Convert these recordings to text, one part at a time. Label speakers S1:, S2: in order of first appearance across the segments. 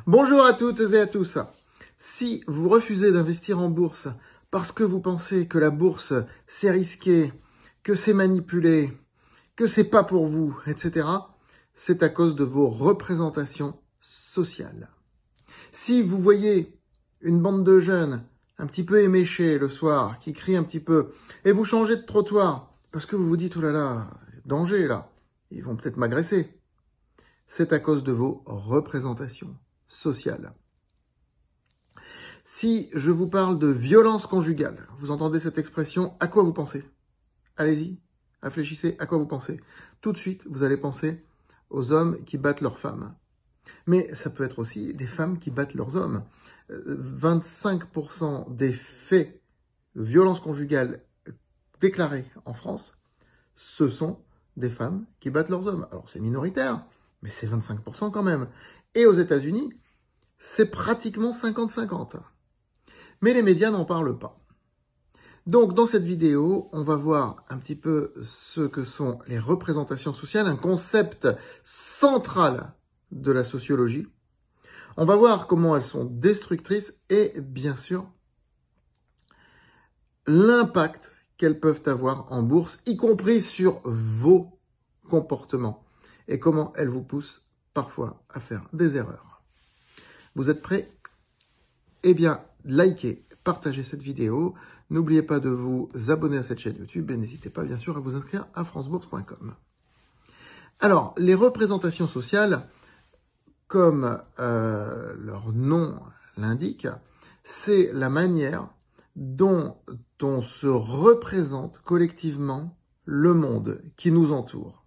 S1: Bonjour à toutes et à tous. Si vous refusez d'investir en bourse parce que vous pensez que la bourse c'est risqué, que c'est manipulé, que c'est pas pour vous, etc., c'est à cause de vos représentations sociales. Si vous voyez une bande de jeunes un petit peu éméchés le soir, qui crient un petit peu, et vous changez de trottoir parce que vous vous dites, oh là là, danger là, ils vont peut-être m'agresser, c'est à cause de vos représentations sociales. Si je vous parle de violence conjugale, vous entendez cette expression, à quoi vous pensez? Allez-y, réfléchissez, à quoi vous pensez? Tout de suite, vous allez penser aux hommes qui battent leurs femmes. Mais ça peut être aussi des femmes qui battent leurs hommes. 25% des faits de violence conjugale déclarés en France, ce sont des femmes qui battent leurs hommes. Alors c'est minoritaire, mais c'est 25% quand même. Et aux États-Unis, c'est pratiquement 50-50. Mais les médias n'en parlent pas. Donc dans cette vidéo, on va voir un petit peu ce que sont les représentations sociales, un concept central de la sociologie. On va voir comment elles sont destructrices et bien sûr l'impact qu'elles peuvent avoir en bourse, y compris sur vos comportements et comment elles vous poussent parfois à faire des erreurs. Vous êtes prêts? Eh bien, likez, partagez cette vidéo. N'oubliez pas de vous abonner à cette chaîne YouTube et n'hésitez pas bien sûr à vous inscrire à francebourse.com. Alors, les représentations sociales, comme leur nom l'indique, c'est la manière dont on se représente collectivement le monde qui nous entoure.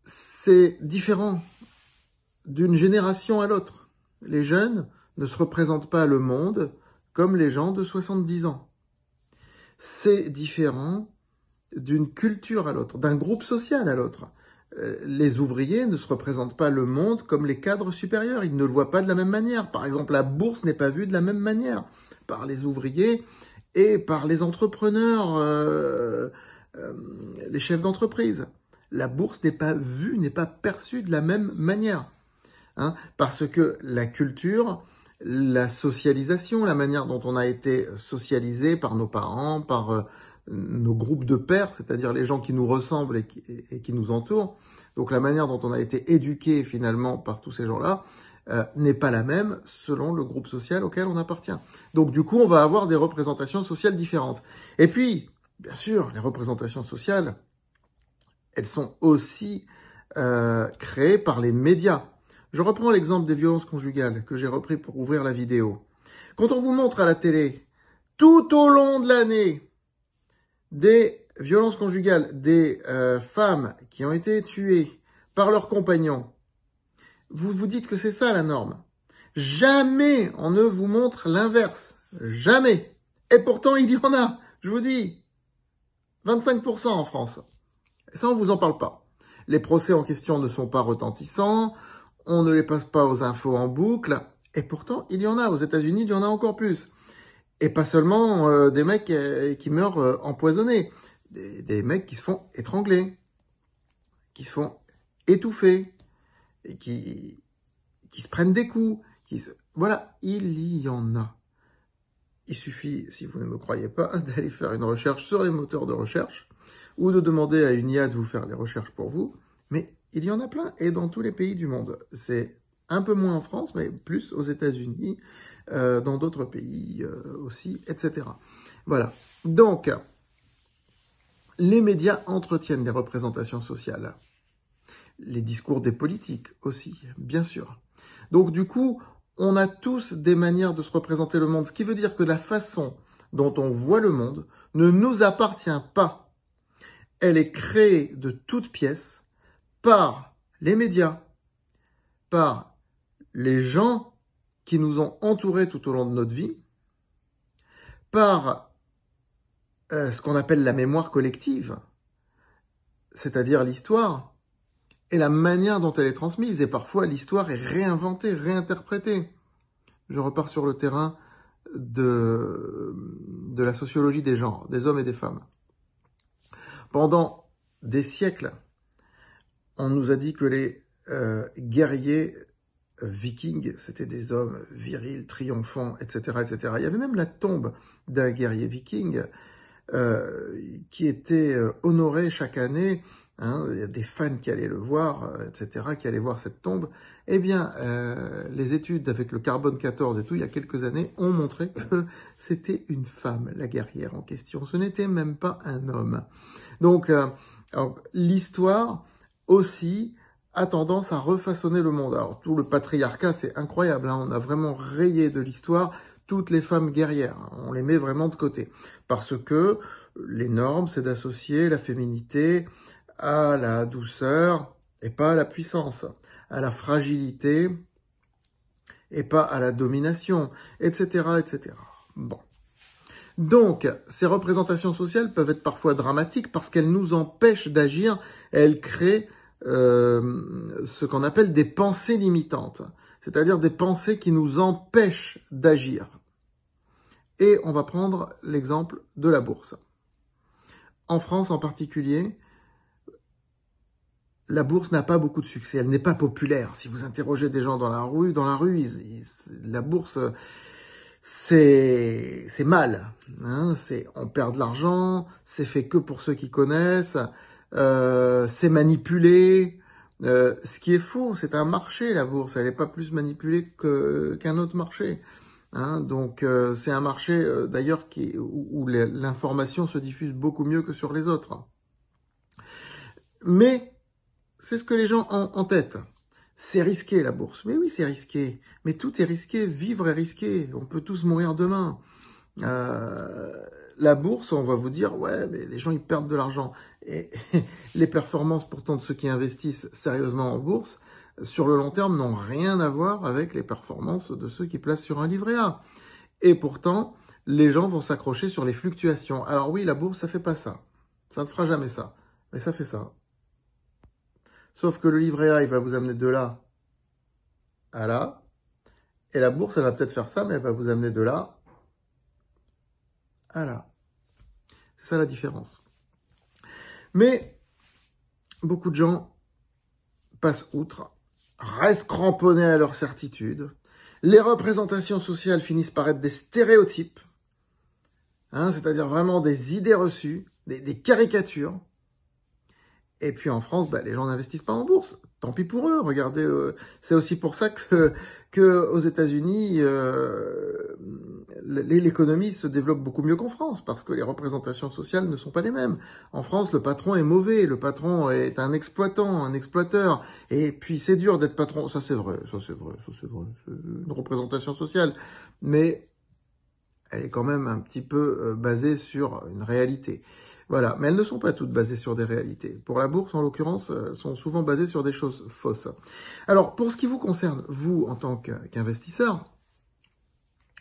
S1: C'est différent d'une génération à l'autre. Les jeunes ne se représentent pas le monde comme les gens de 70 ans. C'est différent d'une culture à l'autre, d'un groupe social à l'autre. Les ouvriers ne se représentent pas le monde comme les cadres supérieurs, ils ne le voient pas de la même manière. Par exemple, la bourse n'est pas vue de la même manière par les ouvriers et par les entrepreneurs, les chefs d'entreprise. La bourse n'est pas vue, n'est pas perçue de la même manière. Parce que la culture, la socialisation, la manière dont on a été socialisé par nos parents, par nos groupes de pairs, c'est-à-dire les gens qui nous ressemblent et qui nous entourent, donc la manière dont on a été éduqué finalement par tous ces gens-là, n'est pas la même selon le groupe social auquel on appartient. Donc du coup, on va avoir des représentations sociales différentes. Et puis, bien sûr, les représentations sociales, elles sont aussi créées par les médias. Je reprends l'exemple des violences conjugales que j'ai repris pour ouvrir la vidéo. Quand on vous montre à la télé, tout au long de l'année, des violences conjugales, des femmes qui ont été tuées par leurs compagnons, vous vous dites que c'est ça la norme. Jamais on ne vous montre l'inverse. Jamais. Et pourtant, il y en a, je vous dis, 25% en France. Et ça, on vous en parle pas. Les procès en question ne sont pas retentissants, on ne les passe pas aux infos en boucle, et pourtant, il y en a. Aux États-Unis, il y en a encore plus. Et pas seulement des mecs qui meurent empoisonnés, des mecs qui se font étrangler, qui se font étouffer, et qui se prennent des coups. Voilà, il y en a. Il suffit, si vous ne me croyez pas, d'aller faire une recherche sur les moteurs de recherche, ou de demander à une IA de vous faire les recherches pour vous, mais il y en a plein, et dans tous les pays du monde. C'est un peu moins en France, mais plus aux États-Unis, dans d'autres pays aussi, etc. Voilà. Donc, les médias entretiennent des représentations sociales. Les discours des politiques aussi, bien sûr. Donc, du coup, on a tous des manières de se représenter le monde, ce qui veut dire que la façon dont on voit le monde ne nous appartient pas. Elle est créée de toutes pièces par les médias, par les gens qui nous ont entourés tout au long de notre vie, par ce qu'on appelle la mémoire collective, c'est-à-dire l'histoire, et la manière dont elle est transmise. Et parfois, l'histoire est réinventée, réinterprétée. Je repars sur le terrain de la sociologie des genres, des hommes et des femmes. Pendant des siècles, on nous a dit que les guerriers vikings, c'était des hommes virils, triomphants, etc., etc. Il y avait même la tombe d'un guerrier viking qui était honoré chaque année. Hein, il y a des fans qui allaient le voir, etc., qui allaient voir cette tombe. Eh bien, les études avec le carbone 14 et tout, il y a quelques années, ont montré que c'était une femme, la guerrière en question. Ce n'était même pas un homme. Donc l'histoire aussi a tendance à refaçonner le monde. Alors, tout le patriarcat, c'est incroyable. Hein, on a vraiment rayé de l'histoire toutes les femmes guerrières. On les met vraiment de côté. Parce que les normes, c'est d'associer la féminité à la douceur et pas à la puissance, à la fragilité et pas à la domination, etc., etc. Bon. Donc, ces représentations sociales peuvent être parfois dramatiques parce qu'elles nous empêchent d'agir, elles créent ce qu'on appelle des pensées limitantes, c'est-à-dire des pensées qui nous empêchent d'agir. Et on va prendre l'exemple de la bourse. En France en particulier, la bourse n'a pas beaucoup de succès, elle n'est pas populaire. Si vous interrogez des gens dans la rue, la bourse, c'est mal. Hein, on perd de l'argent, c'est fait que pour ceux qui connaissent, c'est manipulé. Ce qui est faux, c'est un marché, la bourse. Elle n'est pas plus manipulée qu'un autre marché. Hein, donc c'est un marché d'ailleurs où l'information se diffuse beaucoup mieux que sur les autres. Mais c'est ce que les gens ont en tête. C'est risqué la bourse. Mais oui, c'est risqué. Mais tout est risqué. Vivre est risqué. On peut tous mourir demain. La bourse, on va vous dire, ouais, mais les gens ils perdent de l'argent. Et les performances pourtant de ceux qui investissent sérieusement en bourse, sur le long terme, n'ont rien à voir avec les performances de ceux qui placent sur un livret A. Et pourtant, les gens vont s'accrocher sur les fluctuations. Alors oui, la bourse, ça fait pas ça. Ça ne fera jamais ça. Mais ça fait ça. Sauf que le livret A, il va vous amener de là à là. Et la bourse, elle va peut-être faire ça, mais elle va vous amener de là à là. C'est ça la différence. Mais beaucoup de gens passent outre, restent cramponnés à leurs certitudes. Les représentations sociales finissent par être des stéréotypes, hein, c'est-à-dire vraiment des idées reçues, des caricatures. Et puis en France, les gens n'investissent pas en bourse. Tant pis pour eux. Regardez, c'est aussi pour ça que aux États-Unis, l'économie se développe beaucoup mieux qu'en France, parce que les représentations sociales ne sont pas les mêmes. En France, le patron est mauvais, le patron est un exploitant, un exploiteur. Et puis c'est dur d'être patron. Ça c'est vrai. C'est une représentation sociale, mais elle est quand même un petit peu basée sur une réalité. Voilà, mais elles ne sont pas toutes basées sur des réalités. Pour la bourse, en l'occurrence, elles sont souvent basées sur des choses fausses. Alors, pour ce qui vous concerne, vous, en tant qu'investisseur,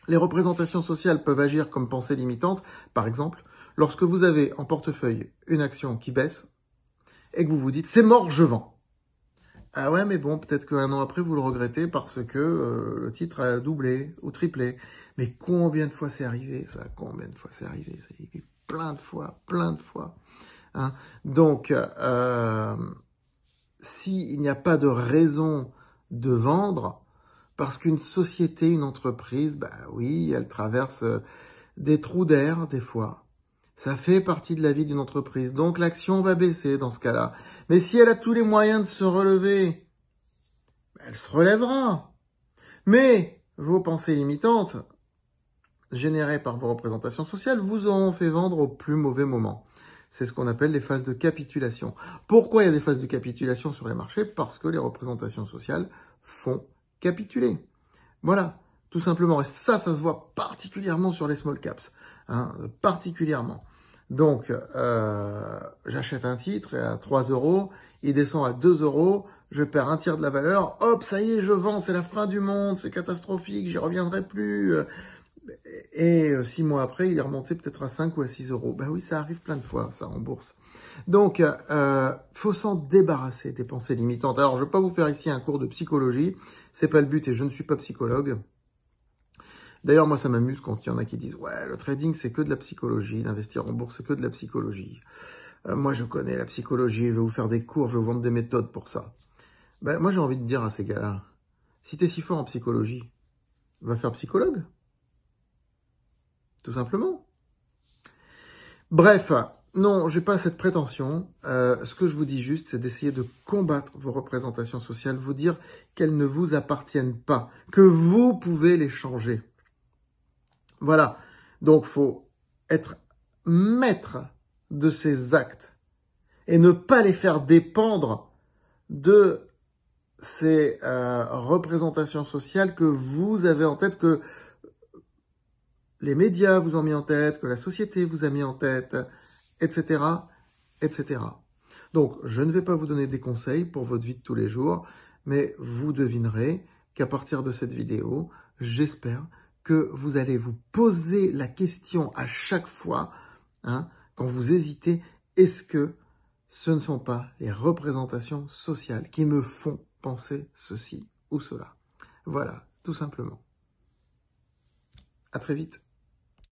S1: les représentations sociales peuvent agir comme pensée limitante. Par exemple, lorsque vous avez en portefeuille une action qui baisse et que vous vous dites « c'est mort, je vends ». Ah ouais, mais bon, peut-être qu'un an après, vous le regrettez parce que le titre a doublé ou triplé. Mais combien de fois c'est arrivé, ça? Combien de fois c'est arrivé? Ça arrivé plein de fois. Hein. Donc, s'il n'y a pas de raison de vendre, parce qu'une société, une entreprise, oui, elle traverse des trous d'air des fois. Ça fait partie de la vie d'une entreprise. Donc, l'action va baisser dans ce cas-là. Mais si elle a tous les moyens de se relever, elle se relèvera. Mais vos pensées limitantes, générées par vos représentations sociales, vous auront fait vendre au plus mauvais moment. C'est ce qu'on appelle les phases de capitulation. Pourquoi il y a des phases de capitulation sur les marchés? Parce que les représentations sociales font capituler. Voilà, tout simplement. Et ça se voit particulièrement sur les small caps. Hein, particulièrement. Donc, j'achète un titre et à 3 €, il descend à 2 €, je perds un tiers de la valeur, hop, ça y est, je vends, c'est la fin du monde, c'est catastrophique, j'y reviendrai plus. Et 6 mois après, il est remonté peut-être à 5 ou à 6 €. Ben oui, ça arrive plein de fois, ça, en bourse. Donc, faut s'en débarrasser des pensées limitantes. Alors, je vais pas vous faire ici un cours de psychologie, c'est pas le but et je ne suis pas psychologue. D'ailleurs, moi, ça m'amuse quand il y en a qui disent « Ouais, le trading, c'est que de la psychologie, d'investir en bourse, c'est que de la psychologie. Moi, je connais la psychologie, je vais vous faire des cours, je vais vous vendre des méthodes pour ça. » Ben, moi, j'ai envie de dire à ces gars-là, Si tu es si fort en psychologie, va faire psychologue. Tout simplement. Bref, non, j'ai pas cette prétention. Ce que je vous dis juste, c'est d'essayer de combattre vos représentations sociales, vous dire qu'elles ne vous appartiennent pas, que vous pouvez les changer. Voilà. Donc, faut être maître de ces actes et ne pas les faire dépendre de ces représentations sociales que vous avez en tête, que les médias vous ont mis en tête, que la société vous a mis en tête, etc., etc. Donc, je ne vais pas vous donner des conseils pour votre vie de tous les jours, mais vous devinerez qu'à partir de cette vidéo, j'espère que vous allez vous poser la question à chaque fois, quand vous hésitez, est-ce que ce ne sont pas les représentations sociales qui me font penser ceci ou cela? Voilà, tout simplement. À très vite.